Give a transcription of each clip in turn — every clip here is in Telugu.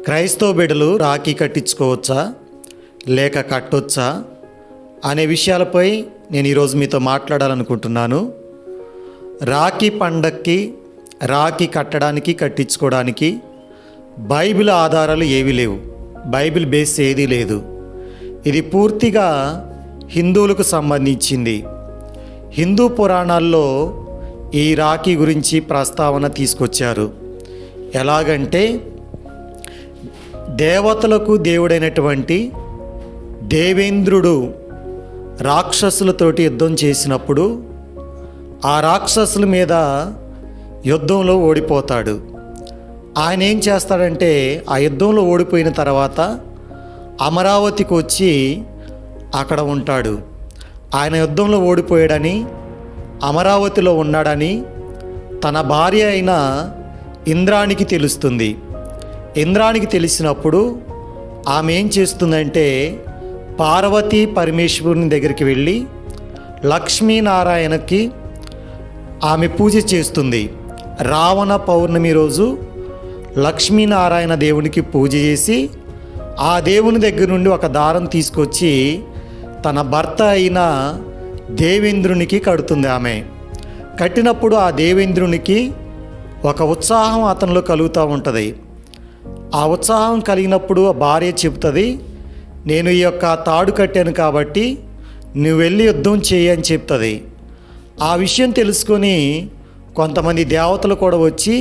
క్రైస్తవ బిడ్డలు రాఖీ కట్టించుకోవచ్చా లేక కట్టొచ్చా అనే విషయాలపై నేను ఈరోజు మీతో మాట్లాడాలనుకుంటున్నాను. రాఖీ పండక్కి రాఖీ కట్టడానికి కట్టించుకోవడానికి బైబిల్ ఆధారాలు ఏవీ లేవు. బైబిల్ బేస్ ఏదీ లేదు. ఇది పూర్తిగా హిందువులకు సంబంధించింది. హిందూ పురాణాల్లో ఈ రాఖీ గురించి ప్రస్తావన తీసుకొచ్చారు. ఎలాగంటే దేవతలకు దేవుడైనటువంటి దేవేంద్రుడు రాక్షసులతోటి యుద్ధం చేసినప్పుడు ఆ రాక్షసుల మీద యుద్ధంలో ఓడిపోతాడు. ఆయన ఏం చేస్తాడంటే ఆ యుద్ధంలో ఓడిపోయిన తర్వాత అమరావతికి వచ్చి అక్కడ ఉంటాడు. ఆయన యుద్ధంలో ఓడిపోయాడని అమరావతిలో ఉన్నాడని తన భార్య అయిన ఇంద్రానికి తెలుస్తుంది. ఇంద్రానికి తెలిసినప్పుడు ఆమె ఏం చేస్తుందంటే పార్వతీ పరమేశ్వరుని దగ్గరికి వెళ్ళి లక్ష్మీనారాయణకి ఆమె పూజ చేస్తుంది. రావణ పౌర్ణమి రోజు లక్ష్మీనారాయణ దేవునికి పూజ చేసి ఆ దేవుని దగ్గర నుండి ఒక దారం తీసుకొచ్చి తన భర్త అయిన దేవేంద్రునికి కడుతుంది. ఆమె కట్టినప్పుడు ఆ దేవేంద్రునికి ఒక ఉత్సాహం అతనిలో కలుగుతూ ఉంటుంది. ఆ ఉత్సాహం కలిగినప్పుడు ఆ భార్య చెప్తుంది, నేను ఈ యొక్క తాడు కట్టాను కాబట్టి నువ్వు వెళ్ళి యుద్ధం చేయి అని చెప్తుంది. ఆ విషయం తెలుసుకొని కొంతమంది దేవతలు కూడా వచ్చి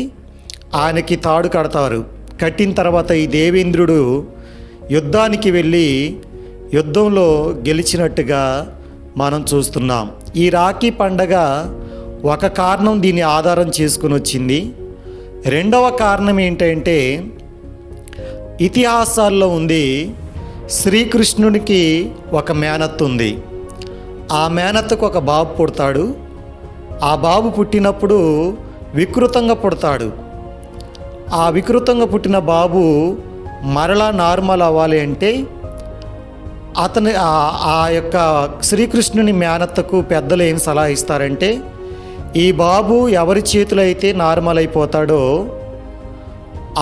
ఆయనకి తాడు కడతారు. కట్టిన తర్వాత ఈ దేవేంద్రుడు యుద్ధానికి వెళ్ళి యుద్ధంలో గెలిచినట్టుగా మనం చూస్తున్నాం. ఈ రాఖీ పండగ ఒక కారణం దీన్ని ఆధారం చేసుకుని వచ్చింది. రెండవ కారణం ఏంటంటే ఇతిహాసాల్లో ఉంది, శ్రీకృష్ణునికి ఒక మేనత్త ఉంది. ఆ మేనత్తకు ఒక బాబు పుడతాడు. ఆ బాబు పుట్టినప్పుడు వికృతంగా పుడతాడు. ఆ వికృతంగా పుట్టిన బాబు మరలా నార్మల్ అవ్వాలి అంటే అతని ఆ యొక్క శ్రీకృష్ణుని మేనత్తకు పెద్దలు ఏం సలహా ఇస్తారంటే, ఈ బాబు ఎవరి చేతిలో అయితే నార్మల్ అయిపోతాడో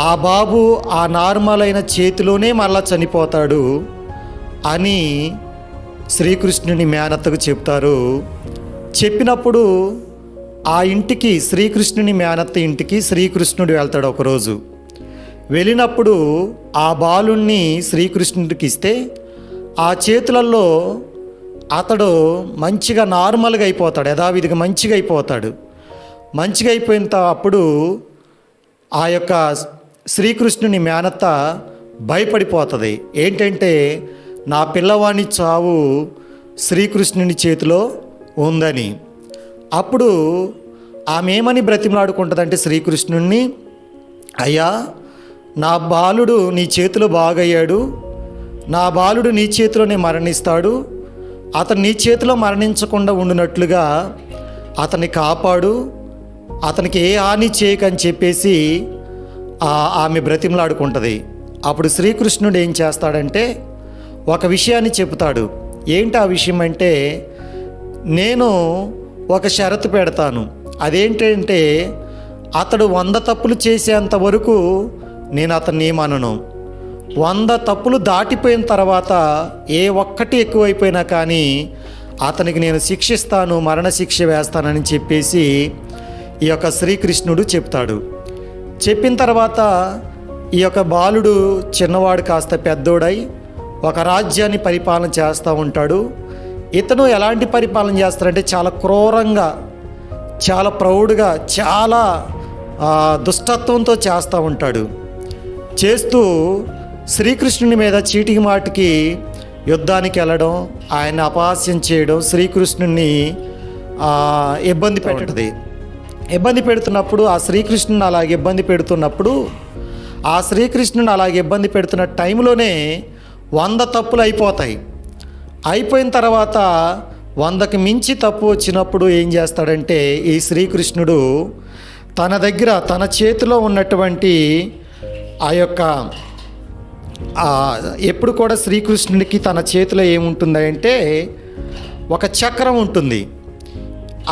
ఆ బాబు ఆ నార్మల్ అయిన చేతిలోనే మళ్ళా చనిపోతాడు అని శ్రీకృష్ణుని మేనత్తకు చెప్తారు. చెప్పినప్పుడు ఆ ఇంటికి శ్రీకృష్ణుని మేనత్త ఇంటికి శ్రీకృష్ణుడు వెళ్తాడు. ఒకరోజు వెళ్ళినప్పుడు ఆ బాలుణ్ణి శ్రీకృష్ణుడికి ఇస్తే ఆ చేతులలో అతడు మంచిగా నార్మల్గా అయిపోతాడు, యథావిధిగా మంచిగా అయిపోతాడు. మంచిగా అయిపోయిన అప్పుడు ఆ యొక్క శ్రీకృష్ణుని మేనత్త భయపడిపోతుంది. ఏంటంటే నా పిల్లవాని చావు శ్రీకృష్ణుని చేతిలో ఉందని. అప్పుడు ఆమె ఏమని బ్రతిమలాడుకుంటుందంటే శ్రీకృష్ణుణ్ణి, అయ్యా నా బాలుడు నీ చేతిలో బాగయ్యాడు, నా బాలుడు నీ చేతిలోనే మరణిస్తాడు, అతను నీ చేతిలో మరణించకుండా ఉండినట్లుగా అతన్ని కాపాడు, అతనికి ఏ హాని చేయకని చెప్పేసి ఆమె బ్రతిమలాడుకుంటుంది. అప్పుడు శ్రీకృష్ణుడు ఏం చేస్తాడంటే ఒక విషయాన్ని చెబుతాడు. ఏంటి ఆ విషయం అంటే, నేను ఒక షరతు పెడతాను. అదేంటంటే అతడు 100 తప్పులు చేసేంత వరకు నేను అతన్ని ఏమనను. 100 తప్పులు దాటిపోయిన తర్వాత ఏ ఒక్కటి ఎక్కువైపోయినా కానీ అతనికి నేను శిక్షిస్తాను, మరణశిక్ష వేస్తానని చెప్పేసి ఈ యొక్క శ్రీకృష్ణుడు చెప్తాడు. చెప్పిన తర్వాత ఈ యొక్క బాలుడు చిన్నవాడు కాస్త పెద్దోడై ఒక రాజ్యాన్ని పరిపాలన చేస్తూ ఉంటాడు. ఇతను ఎలాంటి పరిపాలన చేస్తారంటే చాలా క్రూరంగా, చాలా ప్రౌడ్గా, చాలా దుష్టత్వంతో చేస్తూ ఉంటాడు. చేస్తూ శ్రీకృష్ణుని మీద చీటికి మాటికి యుద్ధానికి వెళ్ళడం, ఆయన అపహాస్యం చేయడం, శ్రీకృష్ణుని ఇబ్బంది పెట్టడం. ఇబ్బంది పెడుతున్నప్పుడు ఆ శ్రీకృష్ణుని అలాగే ఇబ్బంది పెడుతున్నప్పుడు ఆ శ్రీకృష్ణుని అలాగే ఇబ్బంది పెడుతున్న టైంలోనే 100 తప్పులు అయిపోతాయి. అయిపోయిన తర్వాత 100కి మించి తప్పు వచ్చినప్పుడు ఏం చేస్తాడంటే ఈ శ్రీకృష్ణుడు తన దగ్గర తన చేతిలో ఉన్నటువంటి ఆ యొక్క ఎప్పుడు కూడా శ్రీకృష్ణుడికి తన చేతిలో ఏముంటుందంటే ఒక చక్రం ఉంటుంది.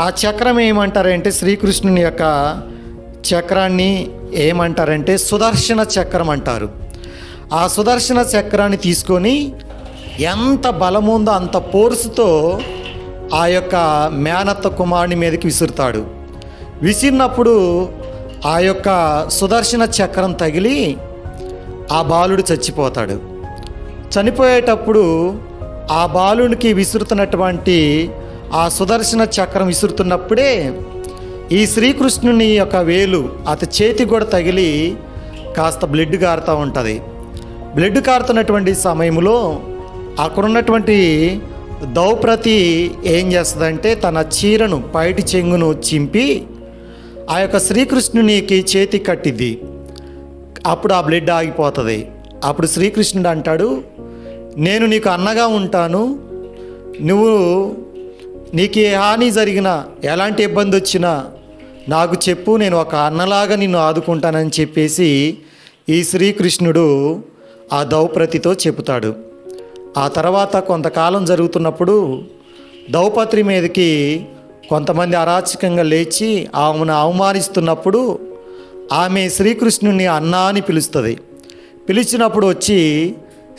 ఆ చక్రం ఏమంటారంటే శ్రీకృష్ణుని యొక్క చక్రాన్ని ఏమంటారంటే సుదర్శన చక్రం అంటారు. ఆ సుదర్శన చక్రాన్ని తీసుకొని ఎంత బలముందో అంత ఫోర్సుతో ఆ యొక్క మేనత్త కుమారుని మీదకి విసురుతాడు. విసిరినప్పుడు ఆ యొక్క సుదర్శన చక్రం తగిలి ఆ బాలుడు చచ్చిపోతాడు. చనిపోయేటప్పుడు ఆ బాలునికి విసురుతున్నటువంటి ఆ సుదర్శన చక్రం విసురుతున్నప్పుడే ఈ శ్రీకృష్ణుని యొక్క వేలు అతని చేతికి కూడా తగిలి కాస్త బ్లడ్ కారుతూ ఉంటుంది. బ్లడ్ కారుతున్నటువంటి సమయంలో అక్కడున్నటువంటి ద్రౌపది ఏం చేస్తుందంటే తన చీరను పైటి చెంగును చింపి ఆ యొక్క శ్రీకృష్ణునికి చేతికి కట్టిద్ది. అప్పుడు ఆ బ్లడ్ ఆగిపోతుంది. అప్పుడు శ్రీకృష్ణుడు అంటాడు, నేను నీకు అన్నగా ఉంటాను, నీకు ఏ హాని జరిగినా ఎలాంటి ఇబ్బంది వచ్చినా నాకు చెప్పు, నేను ఒక అన్నలాగా నిన్ను ఆదుకుంటానని చెప్పేసి ఈ శ్రీకృష్ణుడు ఆ ద్రౌపదితో చెబుతాడు. ఆ తర్వాత కొంతకాలం జరుగుతున్నప్పుడు ద్రౌపది మీదకి కొంతమంది అరాచకంగా లేచి ఆమెను అవమానిస్తున్నప్పుడు ఆమె శ్రీకృష్ణుని అన్నా అని పిలుస్తుంది. పిలిచినప్పుడు వచ్చి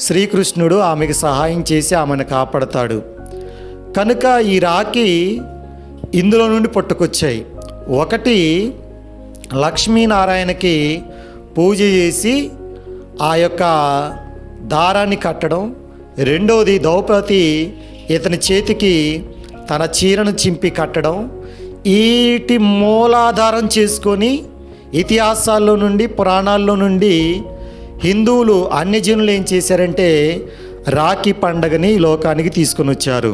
శ్రీకృష్ణుడు ఆమెకు సహాయం చేసి ఆమెను కాపాడతాడు. కనుక ఈ రాఖీ ఇందులో నుండి పుట్టుకొచ్చాయి. ఒకటి, లక్ష్మీనారాయణకి పూజ చేసి ఆ యొక్క దారాన్ని కట్టడం. రెండవది, ద్రౌపది ఇతని చేతికి తన చీరను చింపి కట్టడం. వీటి మూలాధారం చేసుకొని ఇతిహాసాల్లో నుండి పురాణాల్లో నుండి హిందువులు అన్యజనులు ఏం చేశారంటే రాఖీ పండగని ఈ లోకానికి తీసుకొని వచ్చారు.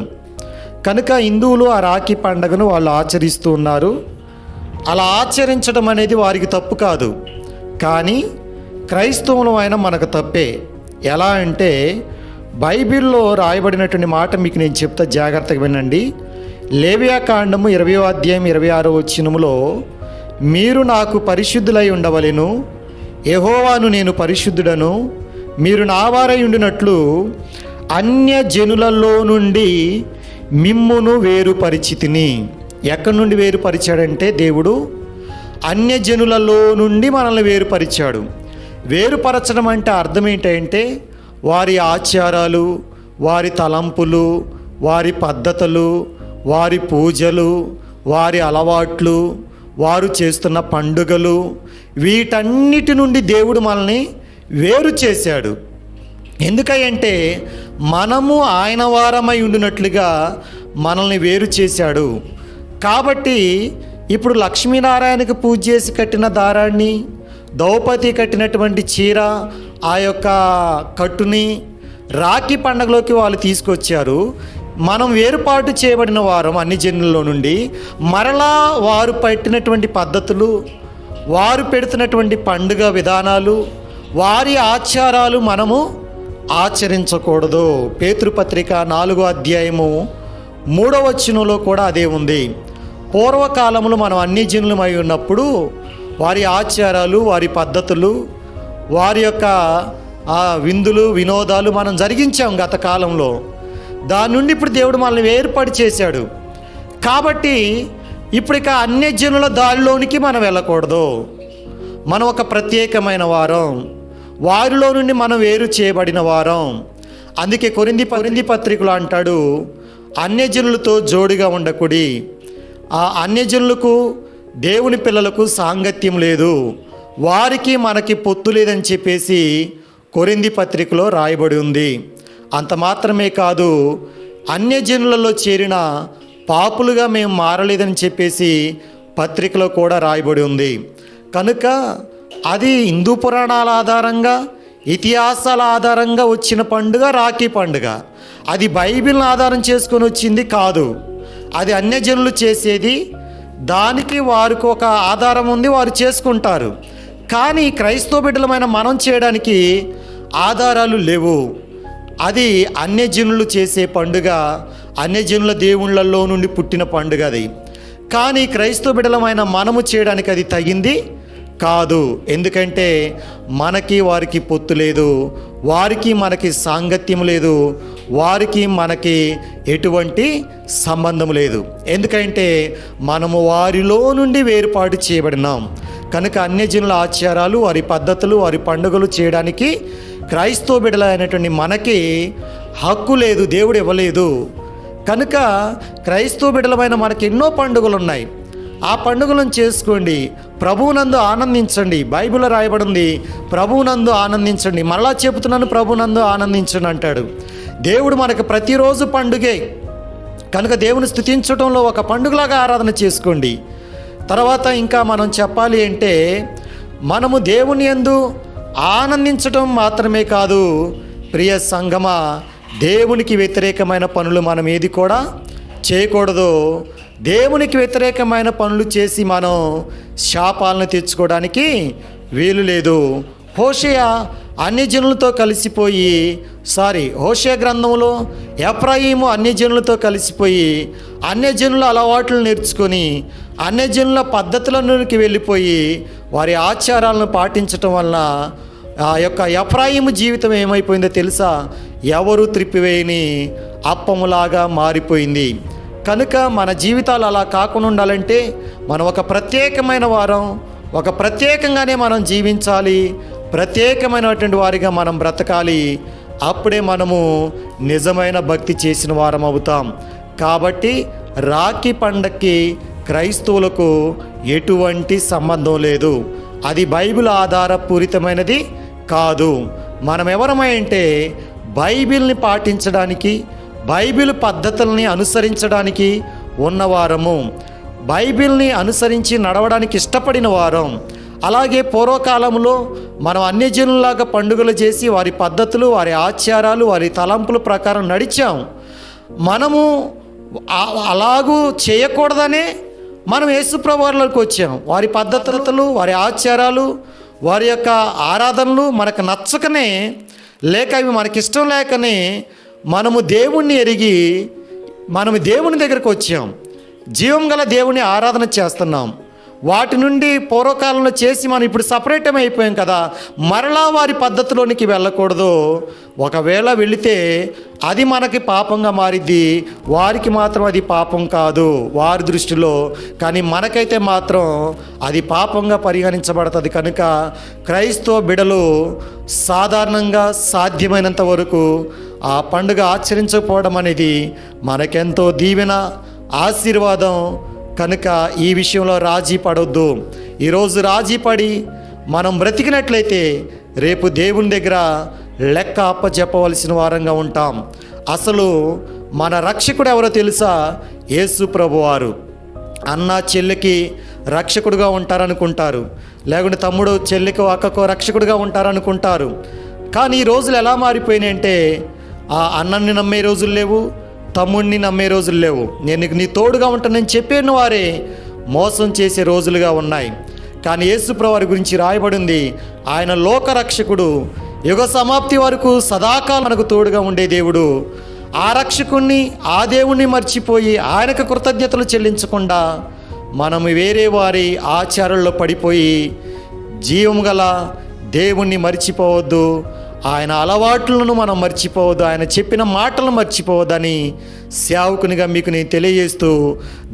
కనుక హిందువులు ఆ రాఖీ పండగను వాళ్ళు ఆచరిస్తూ ఉన్నారు. అలా ఆచరించడం అనేది వారికి తప్పు కాదు, కానీ క్రైస్తవులు అయినా మనకు తప్పే. ఎలా అంటే బైబిల్లో రాయబడినటువంటి మాట మీకు నేను చెప్తా, జాగ్రత్తగా వినండి. లేవియాకాండము 20వ అధ్యాయం 26వ వచనములో, మీరు నాకు పరిశుద్ధులై ఉండవలెను, యెహోవాను నేను పరిశుద్ధుడను, మీరు నా వారై ఉండినట్లు అన్య జనులలో నుండి మిమ్మును వేరుపరిచితిని. ఎక్కడి నుండి వేరుపరిచాడంటే దేవుడు అన్యజనులలో నుండి మనల్ని వేరుపరిచాడు. వేరుపరచడం అంటే అర్థం ఏంటంటే వారి ఆచారాలు, వారి తలంపులు, వారి పద్ధతులు, వారి పూజలు, వారి అలవాట్లు, వారు చేస్తున్న పండుగలు, వీటన్నిటి నుండి దేవుడు మనల్ని వేరు చేశాడు. ఎందుకంటే మనము ఆయన వారమై ఉండినట్లుగా మనల్ని వేరు చేశాడు. కాబట్టి ఇప్పుడు లక్ష్మీనారాయణకి పూజ చేసి కట్టిన దారాన్ని, ద్రౌపది కట్టినటువంటి చీర, ఆ యొక్క కట్టుని రాఖీ పండగలోకి వాళ్ళు తీసుకొచ్చారు. మనం వేరుపాటు చేయబడిన వారం అన్ని జనుల్లో నుండి మరలా వారు పెట్టినటువంటి పద్ధతులు, వారు పెడుతున్నటువంటి పండుగ విధానాలు, వారి ఆచారాలు మనము ఆచరించకూడదు. పేతురుపత్రిక 4వ అధ్యాయము 3వ వచనంలో కూడా అదే ఉంది. పూర్వకాలంలో మనం అన్ని జనులమై ఉన్నప్పుడు వారి ఆచారాలు, వారి పద్ధతులు, వారి యొక్క విందులు, వినోదాలు మనం జరిగించాం గత కాలంలో. దాని నుండి ఇప్పుడు దేవుడు మనల్ని వేరుపడి చేశాడు. కాబట్టి ఇప్పుడు ఇక అన్యజనుల దారిలోనికి మనం వెళ్ళకూడదు. మనం ఒక ప్రత్యేకమైన వారం, వారిలో నుండి మనం వేరు చేయబడిన వారం. అందుకే కొరింథీ పత్రికలో అంటాడు, అన్యజనులతో జోడిగా ఉండకుడి. ఆ అన్యజనులకు దేవుని పిల్లలకు సాంగత్యం లేదు, వారికి మనకి పొత్తు లేదని చెప్పేసి కొరింథీ పత్రికలో రాయబడి ఉంది. అంత మాత్రమే కాదు, అన్యజనులలో చేరిన పాపులుగా మేము మారలేదని చెప్పేసి పత్రికలో కూడా రాయబడి ఉంది. కనుక అది హిందూ పురాణాల ఆధారంగా, ఇతిహాసాల ఆధారంగా వచ్చిన పండుగ రాఖీ పండుగ. అది బైబిల్ని ఆధారం చేసుకొని వచ్చింది కాదు. అది అన్యజనులు చేసేది, దానికి వారికి ఒక ఆధారం ఉంది, వారు చేసుకుంటారు. కానీ క్రైస్తవ బిడ్డలమైన మనం చేయడానికి ఆధారాలు లేవు. అది అన్యజనులు చేసే పండుగ, అన్యజనుల దేవుళ్ళల్లో నుండి పుట్టిన పండుగ అది. కానీ క్రైస్తవ బిడ్డలమైన మనము చేయడానికి అది తగింది కాదు. ఎందుకంటే మనకి వారికి పొత్తు లేదు, వారికి మనకి సాంగత్యం లేదు, వారికి మనకి ఎటువంటి సంబంధం లేదు. ఎందుకంటే మనము వారిలో నుండి వేరుపాటు చేయబడినాం. కనుక అన్యజనుల ఆచారాలు, వారి పద్ధతులు, వారి పండుగలు చేయడానికి క్రైస్తవ బిడ్డలైనటువంటి మనకి హక్కు లేదు, దేవుడు ఇవ్వలేదు. కనుక క్రైస్తవ బిడ్డలమైన మనకి ఎన్నో పండుగలు ఉన్నాయి. ఆ పండుగలను చేసుకోండి, ప్రభువునందు ఆనందించండి. బైబిల్లో రాయబడింది, ప్రభువునందు ఆనందించండి. మరలా చెబుతున్నాను, ప్రభువునందు ఆనందించండి అంటాడు. దేవుడు మనకు ప్రతిరోజు పండుగే కనుక దేవుని స్తుతించడంలో ఒక పండుగలాగా ఆరాధన చేసుకోండి. తర్వాత ఇంకా మనం చెప్పాలి అంటే, మనము దేవుని యందు ఆనందించడం మాత్రమే కాదు ప్రియ సంగమా, దేవునికి వ్యతిరేకమైన పనులు మనం ఏది కూడా చేయకూడదు. దేవునికి వ్యతిరేకమైన పనులు చేసి మనం శాపాలను తెచ్చుకోవడానికి వీలు లేదు. హోషేయ అన్యజనులతో కలిసిపోయి హోషేయ గ్రంథంలో ఎఫ్రాయిము అన్యజనులతో కలిసిపోయి అన్యజనుల అలవాట్లు నేర్చుకొని అన్యజనుల పద్ధతులలోకి వెళ్ళిపోయి వారి ఆచారాలను పాటించటం వలన ఆ యొక్క ఎఫ్రాయిము జీవితం ఏమైపోయిందో తెలుసా? ఎవరు త్రిప్పివేయని అప్పములాగా మారిపోయింది. కనుక మన జీవితాలు అలా కాకుండా ఉండాలంటే మనం ఒక ప్రత్యేకమైన వారం, ఒక ప్రత్యేకంగానే మనం జీవించాలి, ప్రత్యేకమైనటువంటి వారిగా మనం బ్రతకాలి. అప్పుడే మనము నిజమైన భక్తి చేసిన వారం అవుతాం. కాబట్టి రాఖీ పండక్కి క్రైస్తవులకు ఎటువంటి సంబంధం లేదు. అది బైబిల్ ఆధారపూరితమైనది కాదు. మనం ఎవరమై అంటే బైబిల్ని పాటించడానికి, బైబిల్ పద్ధతుల్ని అనుసరించడానికి ఉన్నవారము, బైబిల్ని అనుసరించి నడవడానికి ఇష్టపడిన వారం. అలాగే పూర్వకాలంలో మనం అన్యజనులాగా పండుగలు చేసి వారి పద్ధతులు, వారి ఆచారాలు, వారి తలంపుల ప్రకారం నడిచాం. మనము అలాగూ చేయకూడదనే మనం యేసుప్రభువు వారిలోకి వచ్చాం. వారి పద్ధతులు, వారి ఆచారాలు, వారి యొక్క ఆరాధనలు మనకు నచ్చకనే, లేక అవి మనకిష్టం లేకనే మనము దేవుణ్ణి ఎరిగి మనము దేవుని దగ్గరకు వచ్చాం. జీవం గల దేవుని ఆరాధన చేస్తున్నాం. వాటి నుండి పూర్వకాలంలో చేసి మనం ఇప్పుడు సపరేట్ అయిపోయాం కదా, మరలా వారి పద్ధతిలోనికి వెళ్ళకూడదు. ఒకవేళ వెళితే అది మనకి పాపంగా మారిద్ది. వారికి మాత్రం అది పాపం కాదు వారి దృష్టిలో, కానీ మనకైతే మాత్రం అది పాపంగా పరిగణించబడుతుంది. కనుక క్రైస్తవ బిడలు సాధారణంగా సాధ్యమైనంత వరకు ఆ పండుగ ఆచరించకపోవడం అనేది మనకెంతో దీవెన, ఆశీర్వాదం. కనుక ఈ విషయంలో రాజీ పడొద్దు. ఈరోజు రాజీ పడి మనం బ్రతికినట్లయితే రేపు దేవుని దగ్గర లెక్క అప్పచెప్పవలసిన వారంగా ఉంటాం. అసలు మన రక్షకుడు ఎవరో తెలుసా? యేసు ప్రభువారు. అన్న చెల్లికి రక్షకుడుగా ఉంటారనుకుంటారు, లేకుంటే తమ్ముడు చెల్లికి అక్కకో రక్షకుడుగా ఉంటారనుకుంటారు. కానీ ఈ రోజులు ఎలా మారిపోయినాయి అంటే, ఆ అన్నని నమ్మే రోజులు లేవు, తమ్ముడిని నమ్మే రోజులు లేవు. నేను నీ తోడుగా ఉంటానని చెప్పిన వారే మోసం చేసే రోజులుగా ఉన్నాయి. కానీ యేసుప్రభువు వారి గురించి రాయబడింది, ఆయన లోకరక్షకుడు, యుగ సమాప్తి వరకు సదాకాలం మనకు తోడుగా ఉండే దేవుడు. ఆ రక్షకుణ్ణి, ఆ దేవుణ్ణి మర్చిపోయి ఆయనకు కృతజ్ఞతలు చెల్లించకుండా మనం వేరే వారి ఆచారాల్లో పడిపోయి జీవం గల దేవుణ్ణి మర్చిపోవద్దు. ఆయన అలవాట్లను మనం మర్చిపోవద్దు, ఆయన చెప్పిన మాటలను మర్చిపోవద్దని సేవకునిగా మీకు నేను తెలియజేస్తూ,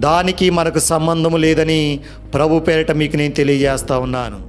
దానికి మనకు సంబంధము లేదని ప్రభు పేరిట మీకు నేను తెలియజేస్తా ఉన్నాను.